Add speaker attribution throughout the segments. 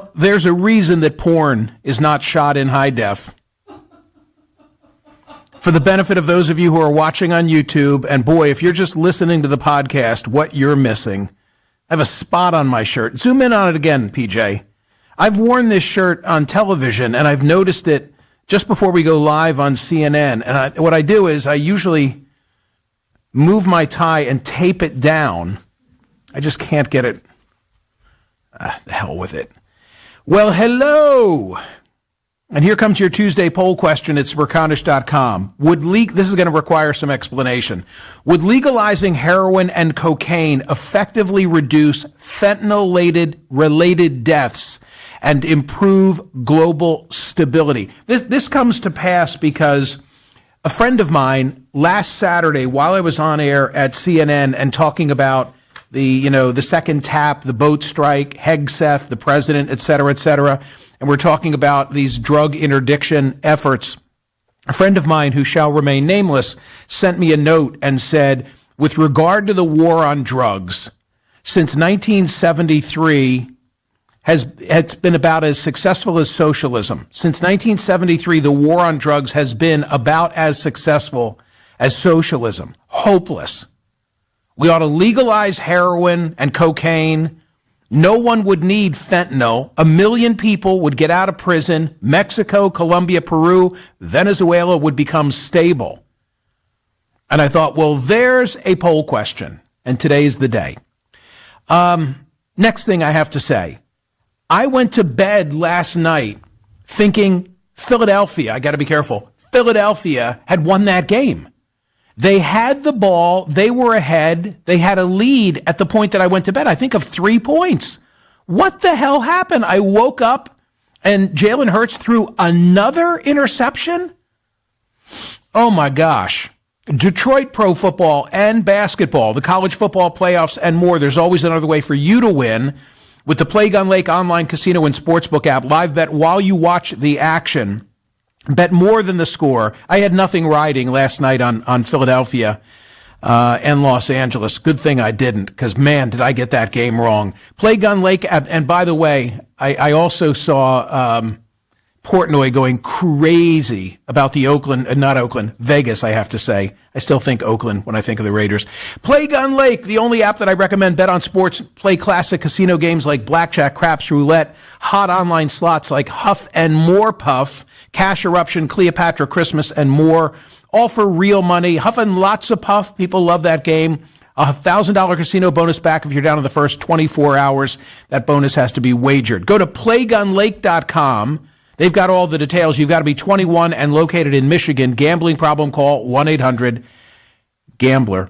Speaker 1: Well, there's a reason that porn is not shot in high def. For the benefit of those of you who are watching on YouTube, and boy, if you're just listening to the podcast, what you're missing. I have a spot on my shirt. Zoom in on it again, PJ. I've worn this shirt on television, and I've noticed it just before we go live on CNN. And what I do is I usually move my tie and tape it down. I just can't get it. The hell with it. Well, hello. And here comes your Tuesday poll question at Smerconish.com. This is going to require some explanation. Would legalizing heroin and cocaine effectively reduce fentanyl-related deaths and improve global stability? This comes to pass because a friend of mine last Saturday, while I was on air at CNN and talking about the second tap, the boat strike, Hegseth, the president, et cetera, and we're talking about these drug interdiction efforts, a friend of mine who shall remain nameless sent me a note and said, with regard to the war on drugs, since 1973 has been about as successful as socialism. Since 1973, the war on drugs has been about as successful as socialism. Hopeless. We ought to legalize heroin and cocaine. No one would need fentanyl. 1 million people would get out of prison. Mexico, Colombia, Peru, Venezuela would become stable. And I thought, well, there's a poll question, and today's the day. Next thing I have to say, I went to bed last night thinking Philadelphia, I got to be careful, Philadelphia had won that game. They had the ball. They were ahead. They had a lead at the point that I went to bed, I think of 3 points. What the hell happened? I woke up and Jalen Hurts threw another interception? Oh, my gosh. Detroit pro football and basketball, the college football playoffs and more. There's always another way for you to win with the Play Gun Lake online casino and sportsbook app. Live bet while you watch the action. Bet more than the score. I had nothing riding last night on Philadelphia and Los Angeles. Good thing I didn't, because, man, did I get that game wrong. Play Gun Lake. And by the way, I also saw Portnoy going crazy about the Vegas, I have to say. I still think Oakland when I think of the Raiders. Play Gun Lake, the only app that I recommend. Bet on sports, play classic casino games like blackjack, craps, roulette, hot online slots like Huff and More Puff, Cash Eruption, Cleopatra, Christmas, and more. All for real money. Huff and lots of puff. People love that game. A $1,000 casino bonus back if you're down in the first 24 hours. That bonus has to be wagered. Go to playgunlake.com. They've got all the details. You've got to be 21 and located in Michigan. Gambling problem, call 1-800-GAMBLER.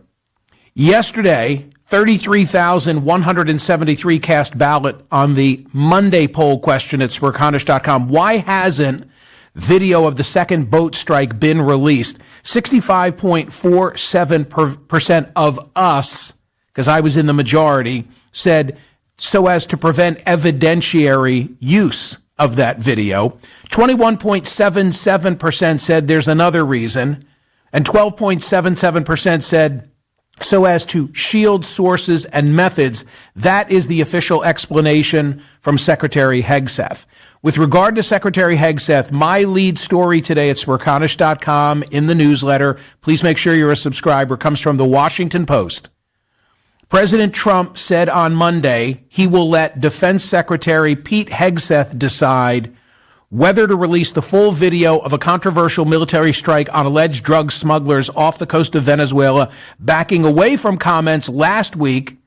Speaker 1: Yesterday, 33,173 cast ballot on the Monday poll question at Smerconish.com. Why hasn't video of the second boat strike been released? 65.47% of us, because I was in the majority, said so as to prevent evidentiary use of that video. 21.77% said there's another reason, and 12.77% said so as to shield sources and methods. That is the official explanation from Secretary Hegseth. With regard to Secretary Hegseth, my lead story today at Smerconish.com in the newsletter, please make sure you're a subscriber, comes from the Washington Post. President Trump said on Monday he will let Defense Secretary Pete Hegseth decide whether to release the full video of a controversial military strike on alleged drug smugglers off the coast of Venezuela, backing away from comments last week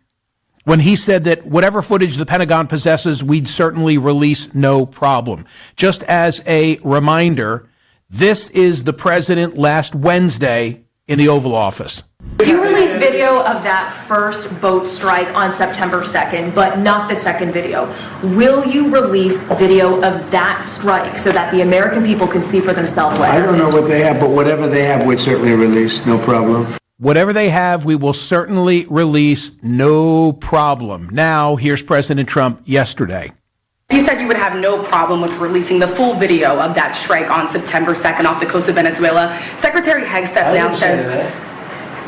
Speaker 1: when he said that whatever footage the Pentagon possesses, we'd certainly release, no problem. Just as a reminder, this is the president last Wednesday in the Oval Office.
Speaker 2: You released video of that first boat strike on September 2nd, but not the second video. Will you release video of that strike so that the American people can see for themselves what happened?
Speaker 3: I don't know what they have, but whatever they have, we'd certainly release, no problem.
Speaker 1: Whatever they have, we will certainly release, no problem. Now, here's President Trump yesterday.
Speaker 4: You said you would have no problem with releasing the full video of that strike on September 2nd off the coast of Venezuela. Secretary Hegseth now says...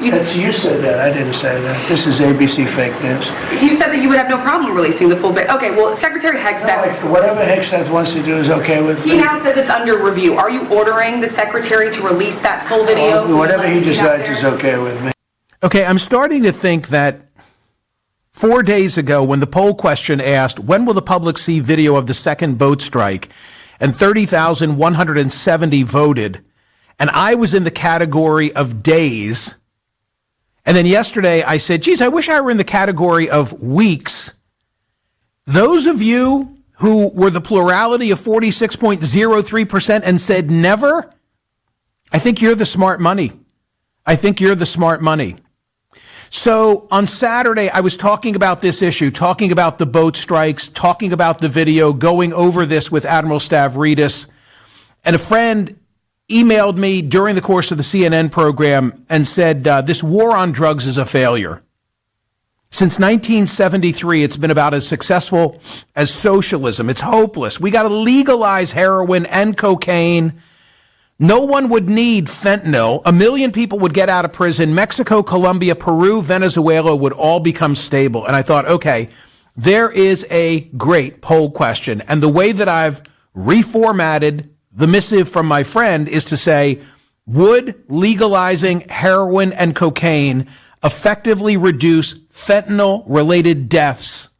Speaker 3: You said that. I didn't say that. This is ABC fake news.
Speaker 4: You said that you would have no problem releasing the full video. Okay, well, Secretary Hegseth...
Speaker 3: Whatever Hegseth wants to do is okay with me.
Speaker 4: He now says it's under review. Are you ordering the Secretary to release that full video?
Speaker 3: Whatever he decides is okay with me.
Speaker 1: Okay, I'm starting to think that 4 days ago, when the poll question asked, when will the public see video of the second boat strike, and 30,170 voted, and I was in the category of days, and then yesterday I said, geez, I wish I were in the category of weeks. Those of you who were the plurality of 46.03% and said never, I think you're the smart money. I think you're the smart money. So on Saturday, I was talking about this issue, talking about the boat strikes, talking about the video, going over this with Admiral Stavridis. And a friend emailed me during the course of the CNN program and said, this war on drugs is a failure. Since 1973, it's been about as successful as socialism. It's hopeless. We got to legalize heroin and cocaine. No one would need fentanyl. 1 million people would get out of prison. Mexico, Colombia, Peru, Venezuela would all become stable. And I thought, okay, there is a great poll question. And the way that I've reformatted the missive from my friend is to say, would legalizing heroin and cocaine effectively reduce fentanyl-related deaths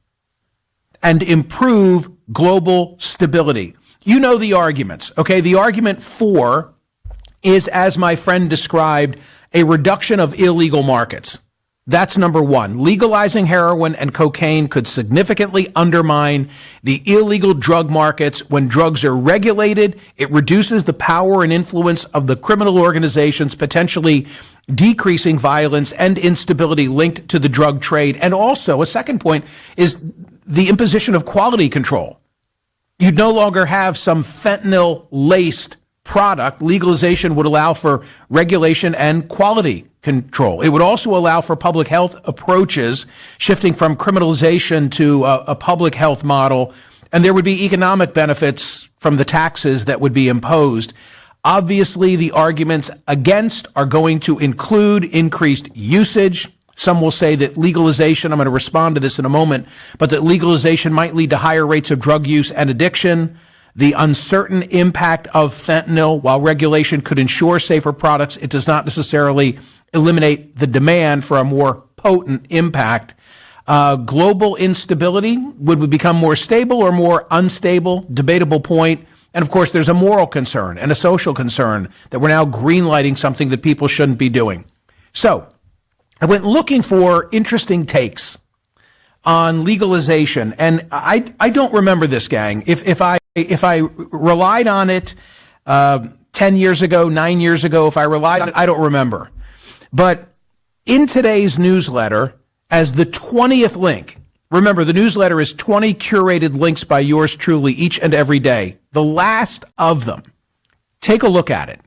Speaker 1: and improve global stability? You know the arguments, okay? The argument for is, as my friend described, a reduction of illegal markets. That's number one. Legalizing heroin and cocaine could significantly undermine the illegal drug markets. When drugs are regulated, it reduces the power and influence of the criminal organizations, potentially decreasing violence and instability linked to the drug trade. And also, a second point is the imposition of quality control. You'd no longer have some fentanyl-laced product. Legalization would allow for regulation and quality control. It would also allow for public health approaches, shifting from criminalization to a public health model, and there would be economic benefits from the taxes that would be imposed. Obviously, the arguments against are going to include increased usage. Some will say that legalization, I'm going to respond to this in a moment, but that legalization might lead to higher rates of drug use and addiction. The uncertain impact of fentanyl, while regulation could ensure safer products, it does not necessarily eliminate the demand for a more potent impact. Global instability, would we become more stable or more unstable? Debatable point. And of course, there's a moral concern and a social concern that we're now greenlighting something that people shouldn't be doing. So I went looking for interesting takes on legalization, and I don't remember this, gang. If I relied on it 10 years ago, 9 years ago, if I relied on it, I don't remember. But in today's newsletter, as the 20th link, remember the newsletter is 20 curated links by yours truly each and every day. The last of them, take a look at it.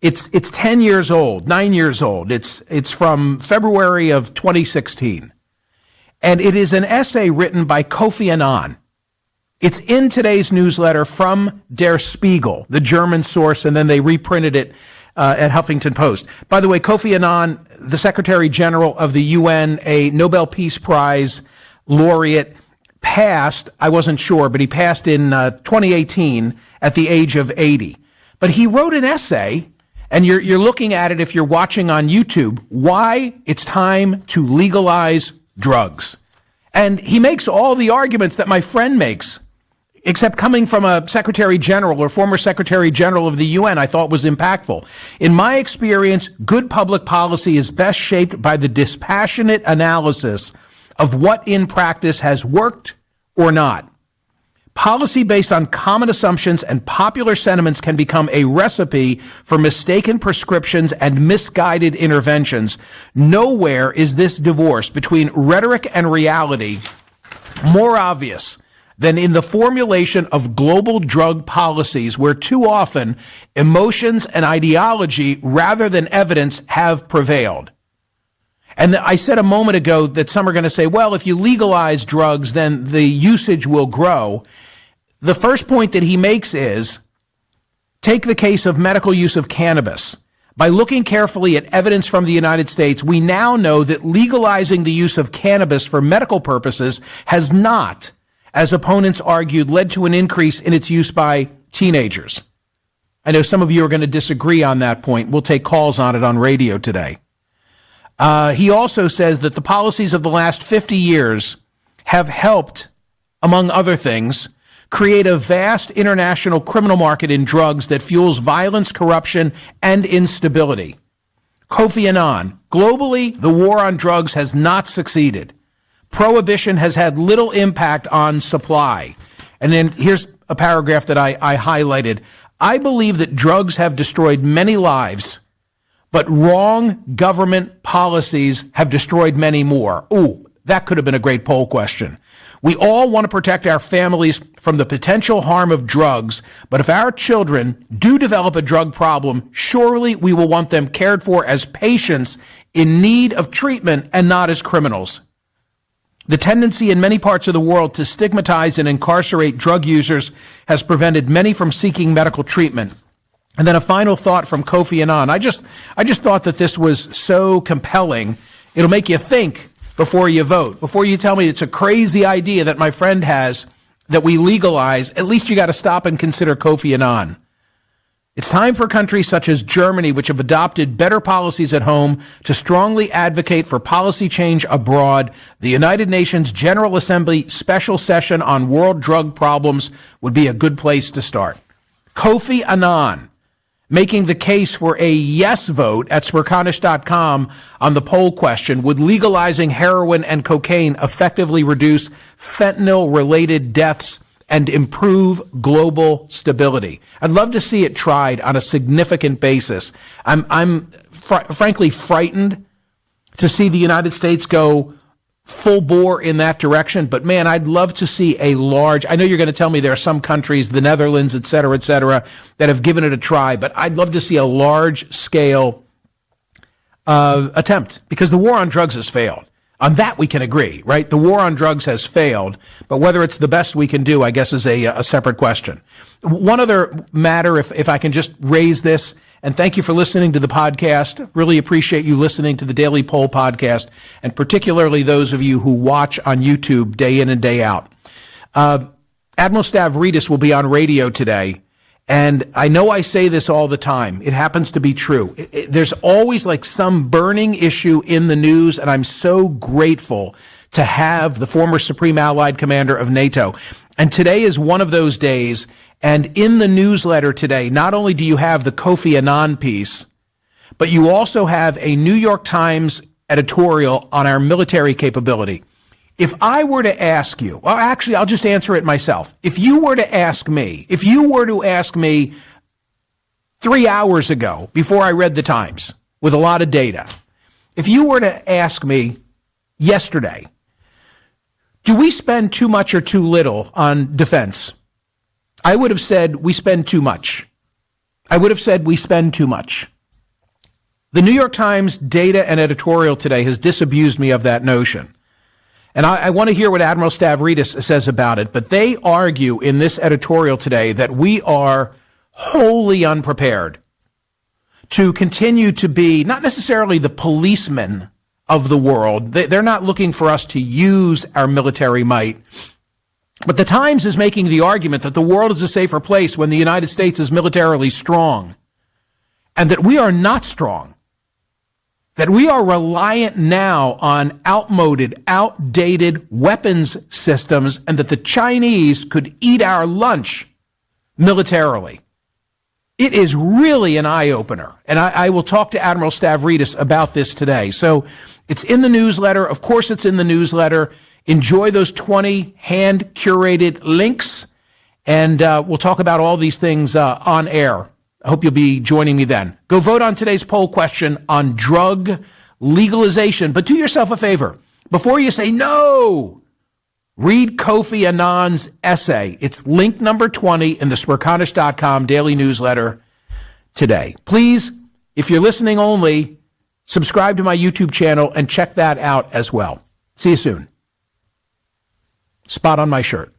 Speaker 1: It's 10 years old, 9 years old. It's from February of 2016. And it is an essay written by Kofi Annan. It's in today's newsletter from Der Spiegel, the German source, and then they reprinted it at Huffington Post. By the way, Kofi Annan, the Secretary General of the UN, a Nobel Peace Prize laureate, passed, I wasn't sure, but he passed in 2018 at the age of 80. But he wrote an essay, and you're looking at it if you're watching on YouTube, why it's time to legalize drugs. And he makes all the arguments that my friend makes, except coming from a Secretary General or former Secretary General of the UN, I thought was impactful. In my experience, good public policy is best shaped by the dispassionate analysis of what in practice has worked or not. Policy based on common assumptions and popular sentiments can become a recipe for mistaken prescriptions and misguided interventions. Nowhere is this divorce between rhetoric and reality more obvious than in the formulation of global drug policies, where too often emotions and ideology rather than evidence have prevailed. And I said a moment ago that some are going to say, well, if you legalize drugs, then the usage will grow. The first point that he makes is, take the case of medical use of cannabis. By looking carefully at evidence from the United States, we now know that legalizing the use of cannabis for medical purposes has not, as opponents argued, led to an increase in its use by teenagers. I know some of you are going to disagree on that point. We'll take calls on it on radio today. He also says that the policies of the last 50 years have helped, among other things, create a vast international criminal market in drugs that fuels violence, corruption, and instability. Kofi Annan, globally, the war on drugs has not succeeded. Prohibition has had little impact on supply. And then here's a paragraph that I highlighted. I believe that drugs have destroyed many lives, but wrong government policies have destroyed many more. Ooh, that could have been a great poll question. We all want to protect our families from the potential harm of drugs, but if our children do develop a drug problem, surely we will want them cared for as patients in need of treatment and not as criminals. The tendency in many parts of the world to stigmatize and incarcerate drug users has prevented many from seeking medical treatment. And then a final thought from Kofi Annan. I just thought that this was so compelling. It'll make you think before you vote. Before you tell me it's a crazy idea that my friend has that we legalize, at least you got to stop and consider Kofi Annan. It's time for countries such as Germany, which have adopted better policies at home, to strongly advocate for policy change abroad. The United Nations General Assembly special session on world drug problems would be a good place to start. Kofi Annan making the case for a yes vote at Smerconish.com on the poll question, would legalizing heroin and cocaine effectively reduce fentanyl-related deaths and improve global stability? I'd love to see it tried on a significant basis. I'm frankly frightened to see the United States go full bore in that direction, but man, I'd love to see a large, I know you're going to tell me there are some countries, the Netherlands, et cetera, that have given it a try, but I'd love to see a large scale attempt, because the war on drugs has failed. On that we can agree, right? The war on drugs has failed, but whether it's the best we can do, I guess, is a separate question. One other matter, if I can just raise this, and thank you for listening to the podcast. Really appreciate you listening to the Daily Poll podcast, and particularly those of you who watch on YouTube day in and day out. Admiral Stavridis will be on radio today, and I know I say this all the time. It happens to be true. There's always like some burning issue in the news, and I'm so grateful to have the former Supreme Allied Commander of NATO. And today is one of those days. And in the newsletter today, not only do you have the Kofi Annan piece, but you also have a New York Times editorial on our military capability. If I were to ask you, well, actually, I'll just answer it myself. If you were to ask me 3 hours ago, before I read the Times, with a lot of data, if you were to ask me yesterday, do we spend too much or too little on defense? I would have said we spend too much. The New York Times data and editorial today has disabused me of that notion. And I want to hear what Admiral Stavridis says about it. But they argue in this editorial today that we are wholly unprepared to continue to be not necessarily the policemen of the world. They're not looking for us to use our military might. But the Times is making the argument that the world is a safer place when the United States is militarily strong, and that we are not strong, that we are reliant now on outdated weapons systems, and that the Chinese could eat our lunch militarily. It is really an eye-opener, and I will talk to Admiral Stavridis about this today. So it's in the newsletter. Of course, it's in the newsletter. Enjoy those 20 hand-curated links, and we'll talk about all these things on air. I hope you'll be joining me then. Go vote on today's poll question on drug legalization, but do yourself a favor. Before you say no, read Kofi Annan's essay. It's link number 20 in the Smerconish.com daily newsletter today. Please, if you're listening only, subscribe to my YouTube channel and check that out as well. See you soon. Spot on my shirt.